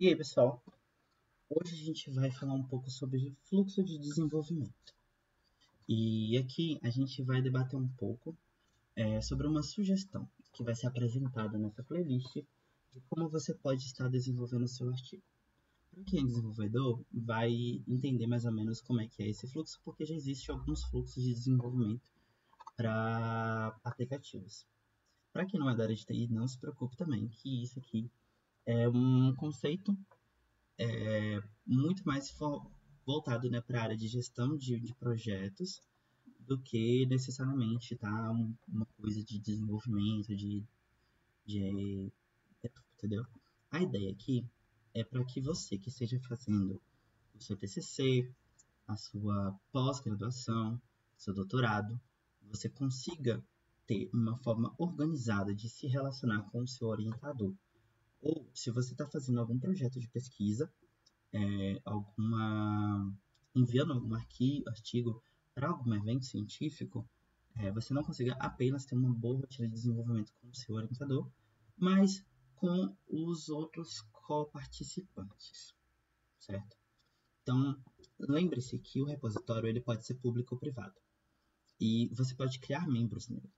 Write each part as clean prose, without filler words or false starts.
E aí, pessoal? Hoje a gente vai falar um pouco sobre fluxo de desenvolvimento. E aqui a gente vai debater um pouco sobre uma sugestão que vai ser apresentada nessa playlist de como você pode estar desenvolvendo o seu artigo. Para quem é desenvolvedor, vai entender mais ou menos como é que é esse fluxo, porque já existem alguns fluxos de desenvolvimento para aplicativos. Para quem não é da área de TI, não se preocupe também, que isso aqui é um conceito muito mais voltado, né, para a área de gestão de projetos do que necessariamente uma coisa de desenvolvimento, de entendeu? A ideia aqui é para que você que esteja fazendo o seu TCC, a sua pós-graduação, seu doutorado, você consiga ter uma forma organizada de se relacionar com o seu orientador. Ou se você está fazendo algum projeto de pesquisa, enviando algum artigo para algum evento científico, você não consiga apenas ter uma boa rotina de desenvolvimento com o seu orientador, mas com os outros coparticipantes, certo? Então, lembre-se que o repositório ele pode ser público ou privado, e você pode criar membros nele.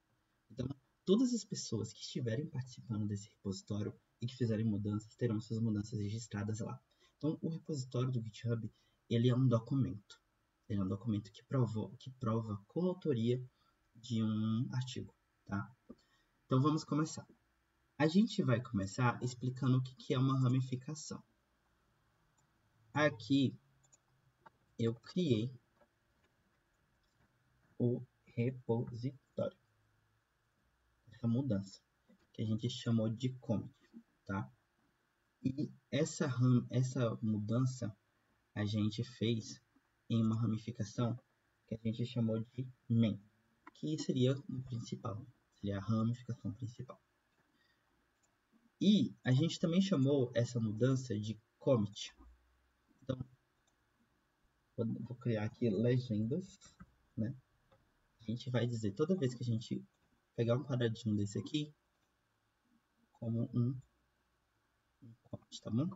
Então, todas as pessoas que estiverem participando desse repositório e que fizerem mudanças, terão suas mudanças registradas lá. Então, o repositório do GitHub, ele é um documento. Ele é um documento que prova a coautoria de um artigo, tá? Então, vamos começar. A gente vai começar explicando o que é uma ramificação. Aqui, eu criei o repositório. Essa mudança, que a gente chamou de commit, tá? E essa mudança a gente fez em uma ramificação que a gente chamou de main, que seria o principal, seria a ramificação principal. E a gente também chamou essa mudança de commit. Então, vou criar aqui legendas, né? A gente vai dizer, toda vez que a gente pegar um quadradinho desse aqui, como um commit, tá bom?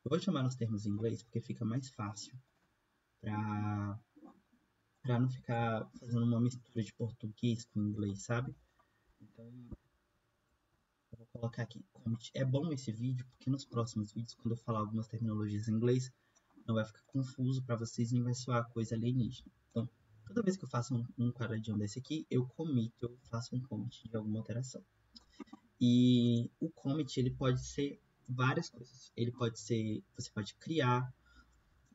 Eu vou chamar nos termos em inglês porque fica mais fácil para não ficar fazendo uma mistura de português com inglês, sabe? Então, eu vou colocar aqui commit. É bom esse vídeo porque nos próximos vídeos, quando eu falar algumas terminologias em inglês, não vai ficar confuso para vocês nem vai soar coisa alienígena. Então, toda vez que eu faço um quadradinho desse aqui, eu faço um commit de alguma alteração. E o commit, ele pode ser várias coisas. Ele pode ser, você pode criar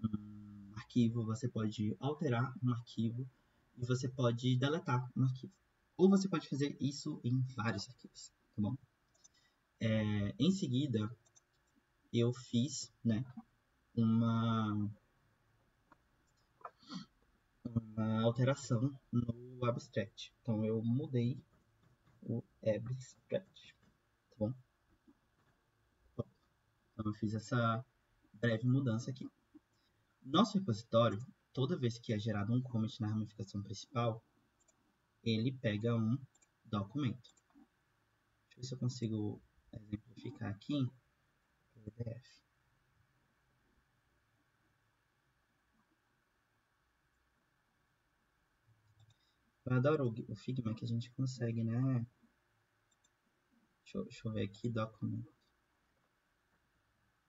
um arquivo, você pode alterar um arquivo e você pode deletar um arquivo. Ou você pode fazer isso em vários arquivos, tá bom? Em seguida, eu fiz, né, uma alteração no abstract. Então, eu mudei o abstract, tá bom? Então, eu fiz essa breve mudança aqui. Nosso repositório, toda vez que é gerado um commit na ramificação principal, ele pega um documento. Deixa eu ver se eu consigo exemplificar aqui no PDF. Eu adoro o Figma que a gente consegue, né? Deixa eu ver aqui, documento.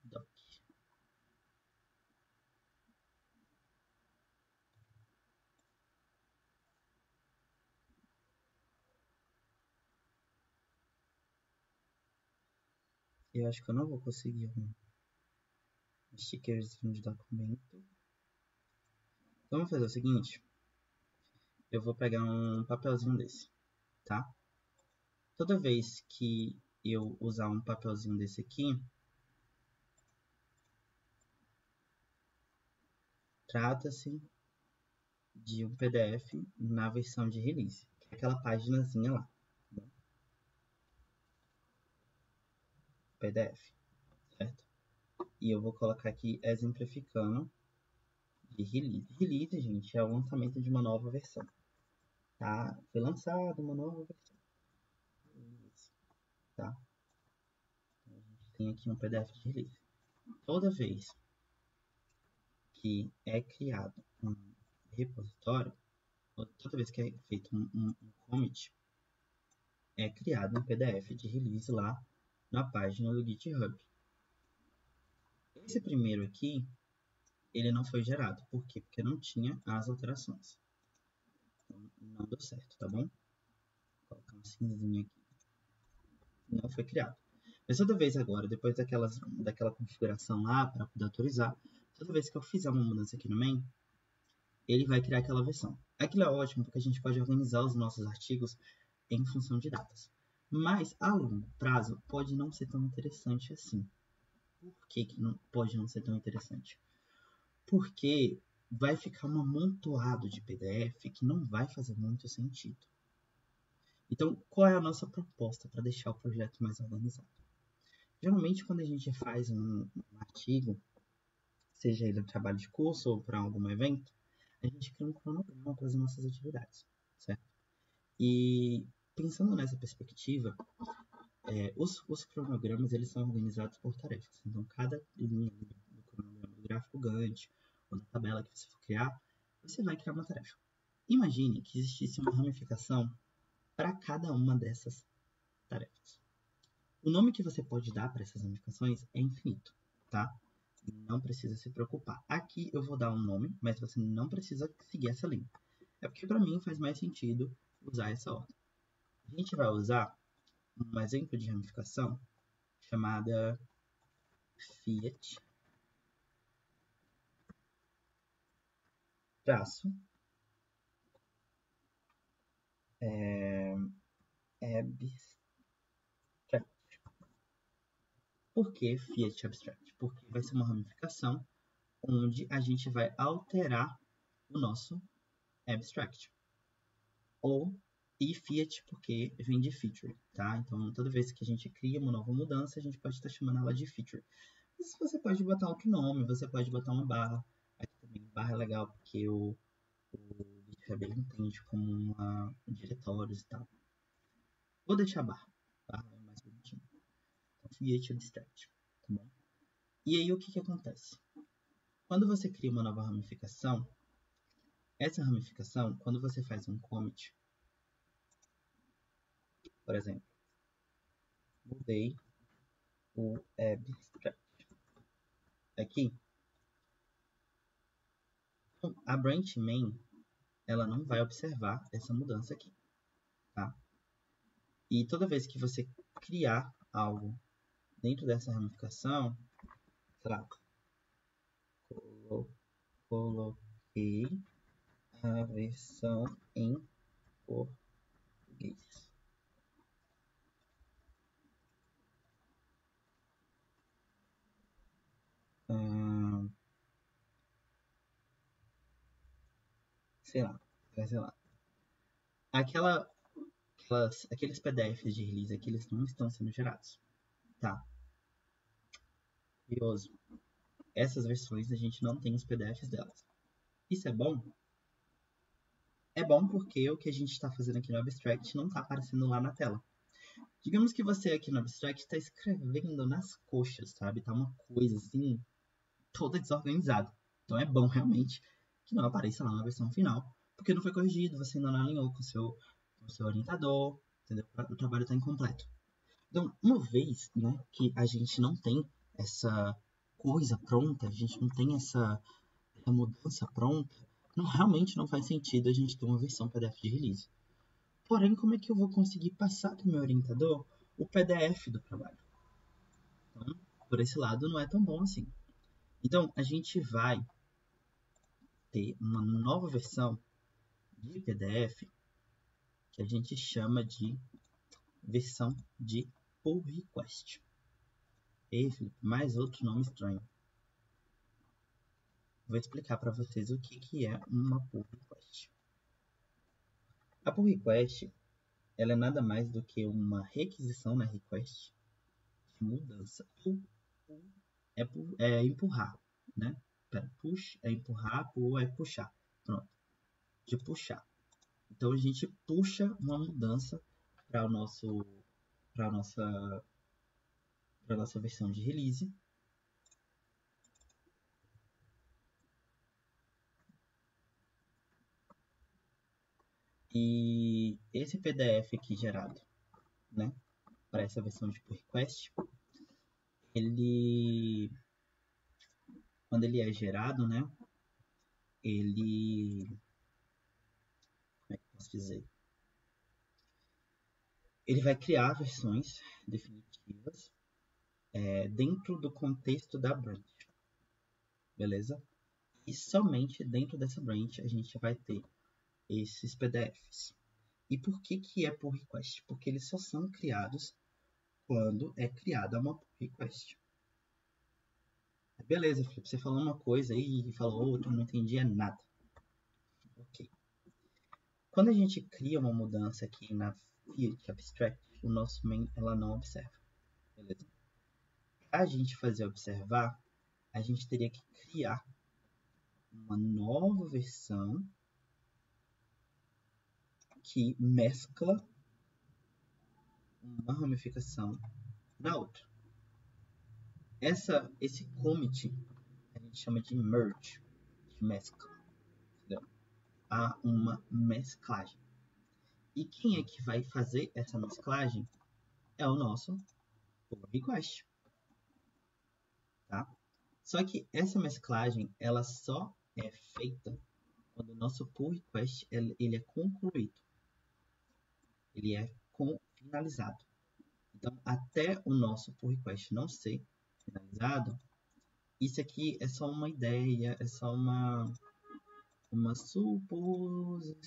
Doc. Eu acho que eu não vou conseguir um stickerzinho de documento. Então, vamos fazer o seguinte. Eu vou pegar um papelzinho desse, tá? Toda vez que eu usar um papelzinho desse aqui, trata-se de um PDF na versão de release, que é aquela paginazinha lá, tá? PDF, certo? E eu vou colocar aqui exemplificando de release. Release, gente, é o lançamento de uma nova versão, tá? Foi lançada uma nova versão, tá? Então, a gente tem aqui um PDF de release. Toda vez que é criado um repositório, ou toda vez que é feito um commit, é criado um PDF de release lá na página do GitHub. Esse primeiro aqui, ele não foi gerado. Por quê? Porque não tinha as alterações. Então, não deu certo, tá bom? Vou colocar um cinzinho aqui. Não foi criado. Mas toda vez agora, depois daquela configuração lá para poder autorizar, toda vez que eu fizer uma mudança aqui no main, ele vai criar aquela versão. Aquilo é ótimo porque a gente pode organizar os nossos artigos em função de datas. Mas a longo prazo pode não ser tão interessante assim. Por que não pode não ser tão interessante? Porque vai ficar um amontoado de PDF que não vai fazer muito sentido. Então, qual é a nossa proposta para deixar o projeto mais organizado? Geralmente, quando a gente faz um artigo, seja ele um trabalho de curso ou para algum evento, a gente cria um cronograma para as nossas atividades, certo? E pensando nessa perspectiva, os cronogramas eles são organizados por tarefas. Então, cada linha do cronograma do gráfico Gantt ou da tabela que você for criar, você vai criar uma tarefa. Imagine que existisse uma ramificação para cada uma dessas tarefas. O nome que você pode dar para essas ramificações é infinito, tá? Não precisa se preocupar. Aqui eu vou dar um nome, mas você não precisa seguir essa linha. É porque para mim faz mais sentido usar essa ordem. A gente vai usar um exemplo de ramificação chamada Fiat traço abstract. Por que Fiat abstract? Porque vai ser uma ramificação onde a gente vai alterar o nosso abstract. Ou e Fiat porque vem de feature, tá? Então, toda vez que a gente cria uma nova mudança, a gente pode estar chamando ela de feature. Mas você pode botar outro nome, você pode botar uma barra. Aqui também, barra é legal porque o GitHub ele entende como diretórios e tal. Vou deixar barra. Barra é mais bonitinho. Então, Fiat abstract, tá bom? E aí, o que acontece? Quando você cria uma nova ramificação, essa ramificação, quando você faz um commit, por exemplo, mudei o abstract aqui, a branch main ela não vai observar essa mudança aqui, tá? E toda vez que você criar algo dentro dessa ramificação, sei lá, coloquei a versão em português. Sei lá. Aqueles PDFs de release aqui, eles não estão sendo gerados, tá? Curioso. Essas versões a gente não tem os PDFs delas. Isso é bom? É bom porque o que a gente está fazendo aqui no Abstract não está aparecendo lá na tela. Digamos que você aqui no Abstract está escrevendo nas coxas, sabe? Tá uma coisa assim, toda desorganizada. Então é bom realmente que não apareça lá na versão final, porque não foi corrigido, você ainda não alinhou com o seu orientador, entendeu? O trabalho está incompleto. Então, uma vez, né, que a gente não tem essa coisa pronta, a gente não tem essa mudança pronta, realmente não faz sentido a gente ter uma versão PDF de release. Porém, como é que eu vou conseguir passar para o meu orientador o PDF do trabalho? Então, por esse lado, não é tão bom assim. Então, a gente vai ter uma nova versão de PDF que a gente chama de versão de pull request. Ei, Felipe, mais outro nome estranho. Vou explicar para vocês o que é uma pull request. A pull request ela é nada mais do que uma requisição na request de mudança. Pull é empurrar, né? Push é empurrar, pull é puxar. Pronto. De puxar. Então a gente puxa uma mudança para o nosso para nossa versão de release. E esse PDF aqui gerado, né, para essa versão de pull request, quando ele é gerado, né, como é que eu posso dizer? Ele vai criar versões definitivas dentro do contexto da branch, beleza? E somente dentro dessa branch a gente vai ter esses PDFs. E por que é pull request? Porque eles só são criados quando é criada uma pull request. Beleza, Felipe, você falou uma coisa aí e falou outra, não entendia nada. Ok. Quando a gente cria uma mudança aqui na Fiat Abstract, o nosso main ela não observa. Beleza? Para a gente fazer observar, a gente teria que criar uma nova versão que mescla uma ramificação na outra. Esse commit a gente chama de merge, de mescla. Entendeu? Há uma mesclagem. E quem é que vai fazer essa mesclagem? É o nosso pull request. Tá? Só que essa mesclagem ela só é feita quando o nosso pull request ele é concluído. Ele é finalizado. Então, até o nosso pull request não ser finalizado, isso aqui é só uma ideia, é só uma suposição,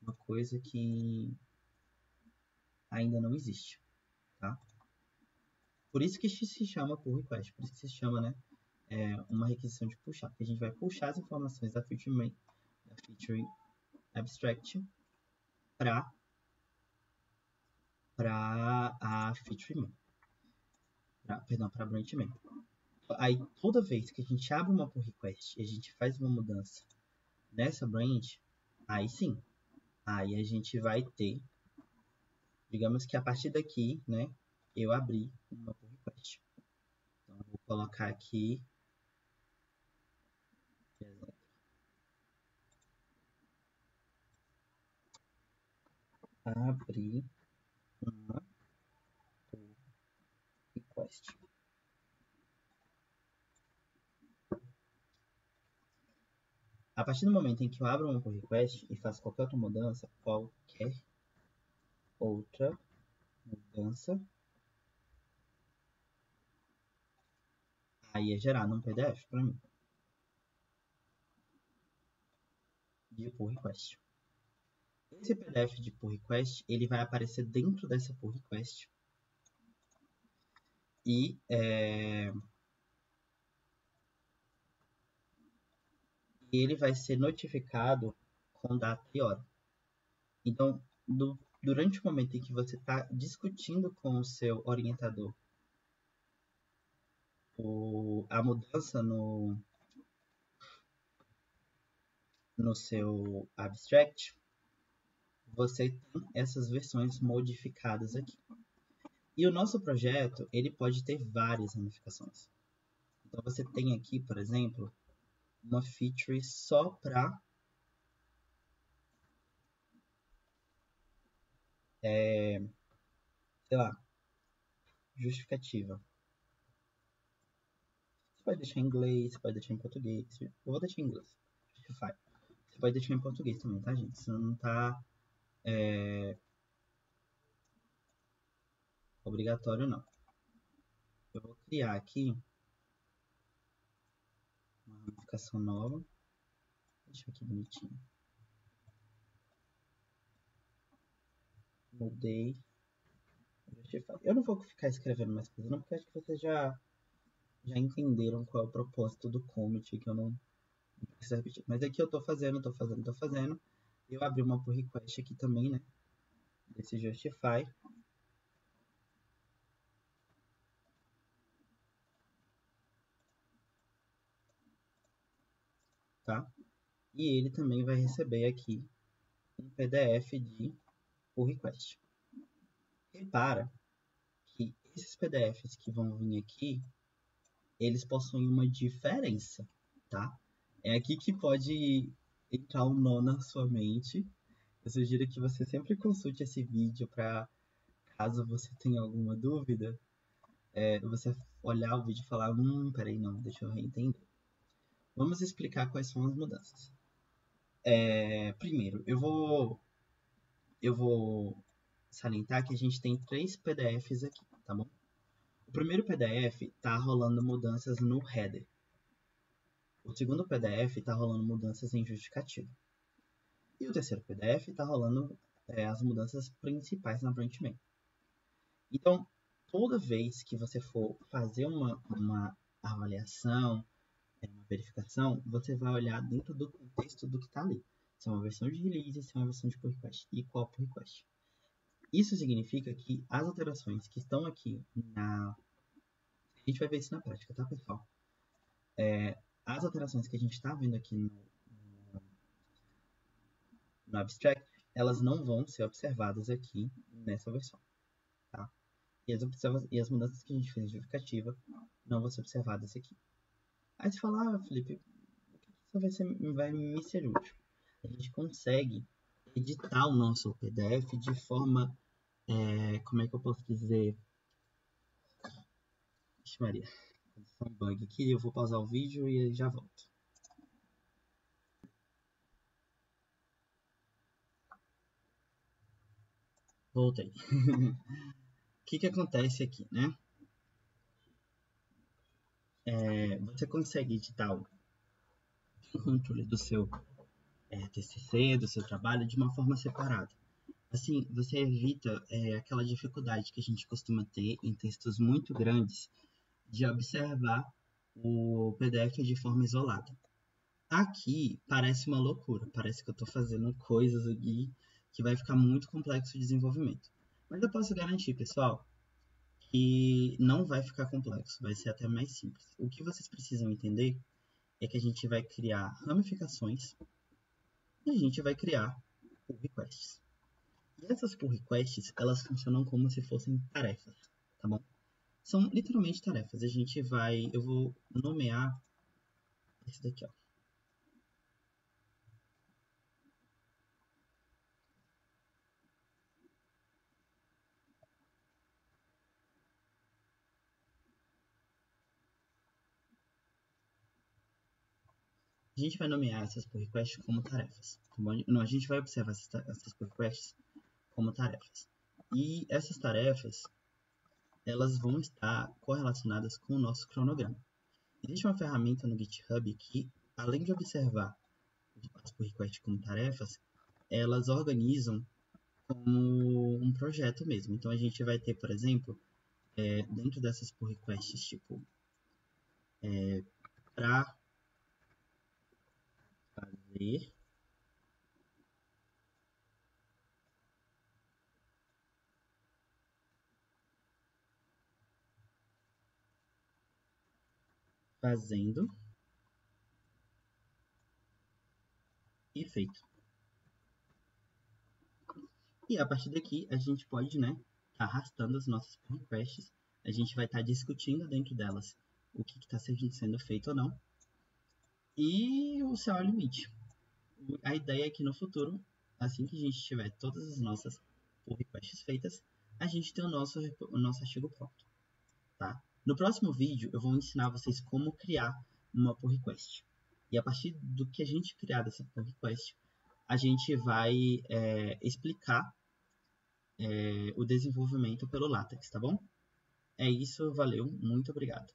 uma coisa que ainda não existe, tá? Por isso que se chama pull request, por isso que se chama, né, uma requisição de puxar, porque a gente vai puxar as informações da feature abstract para a feature main, para a branch main. Aí toda vez que a gente abre uma pull request e a gente faz uma mudança nessa branch, aí sim, aí a gente vai ter, digamos que a partir daqui, né, eu abri uma pull request. Então eu vou colocar aqui, por exemplo, abrir uma pull request. A partir do momento em que eu abro uma pull request e faço qualquer outra mudança, aí é gerado um PDF para mim de pull request. Esse PDF de pull request ele vai aparecer dentro dessa pull request e ele vai ser notificado com data e hora. Então, durante o momento em que você está discutindo com o seu orientador a mudança no seu abstract, você tem essas versões modificadas aqui. E o nosso projeto, ele pode ter várias ramificações. Então, você tem aqui, por exemplo, uma feature só para sei lá, justificativa. Você pode deixar em inglês, você pode deixar em português. Eu vou deixar em inglês. Justify. Você pode deixar em português também, tá, gente? Isso não tá obrigatório, não. Eu vou criar aqui uma ramificação nova. Deixa aqui bonitinho. Mudei. Justify. Eu não vou ficar escrevendo mais coisas, não, porque acho que vocês já entenderam qual é o propósito do commit, que eu não preciso repetir. Mas aqui eu tô fazendo. Eu abri uma pull request aqui também, né? Desse Justify. Tá? E ele também vai receber aqui um PDF de pull request. Repara que esses PDFs que vão vir aqui, eles possuem uma diferença, tá? É aqui que pode entrar um nó na sua mente. Eu sugiro que você sempre consulte esse vídeo para, caso você tenha alguma dúvida, você olhar o vídeo e falar, peraí, não, deixa eu reentender. Vamos explicar quais são as mudanças. Primeiro, eu vou salientar que a gente tem 3 PDFs aqui, tá bom? O primeiro PDF está rolando mudanças no header. O segundo PDF está rolando mudanças em justificativa. E o terceiro PDF está rolando as mudanças principais na branch main. Então, toda vez que você for fazer uma avaliação, uma verificação, você vai olhar dentro do contexto do que está ali. Se é uma versão de release, se é uma versão de pull request e qual pull request. Isso significa que as alterações que estão aqui A gente vai ver isso na prática, tá, pessoal? As alterações que a gente está vendo aqui no abstract, elas não vão ser observadas aqui nessa versão, tá? E as mudanças que a gente fez em justificativa não vão ser observadas aqui. Aí você fala, Felipe, o que isso vai me ser útil? A gente consegue editar o nosso PDF de forma, como é que eu posso dizer? Vixe Maria, um bug aqui, eu vou pausar o vídeo e já volto. Voltei. O que acontece aqui, né? Você consegue editar o controle do seu TCC, do seu trabalho, de uma forma separada. Assim, você evita aquela dificuldade que a gente costuma ter em textos muito grandes de observar o PDF de forma isolada. Aqui parece uma loucura, parece que eu estou fazendo coisas aqui que vai ficar muito complexo o desenvolvimento. Mas eu posso garantir, pessoal, que não vai ficar complexo, vai ser até mais simples. O que vocês precisam entender é que a gente vai criar ramificações e a gente vai criar pull requests. E essas pull requests, elas funcionam como se fossem tarefas, tá bom? São literalmente tarefas. Eu vou nomear esse daqui, ó. A gente vai nomear essas pull requests como tarefas, tá bom? Não, a gente vai observar essas pull requests como tarefas. E essas tarefas, elas vão estar correlacionadas com o nosso cronograma. Existe uma ferramenta no GitHub que, além de observar as pull requests como tarefas, elas organizam como um projeto mesmo. Então, a gente vai ter, por exemplo, dentro dessas pull requests, tipo, para fazer fazendo e feito. E a partir daqui, a gente pode, né, tá arrastando as nossas pull requests. A gente vai estar discutindo dentro delas o que está sendo feito ou não. E o céu é o limite. A ideia é que no futuro, assim que a gente tiver todas as nossas pull requests feitas, a gente tem o nosso artigo pronto, tá? No próximo vídeo, eu vou ensinar vocês como criar uma pull request. E a partir do que a gente criar dessa pull request, a gente vai explicar o desenvolvimento pelo LaTeX, tá bom? É isso, valeu, muito obrigado.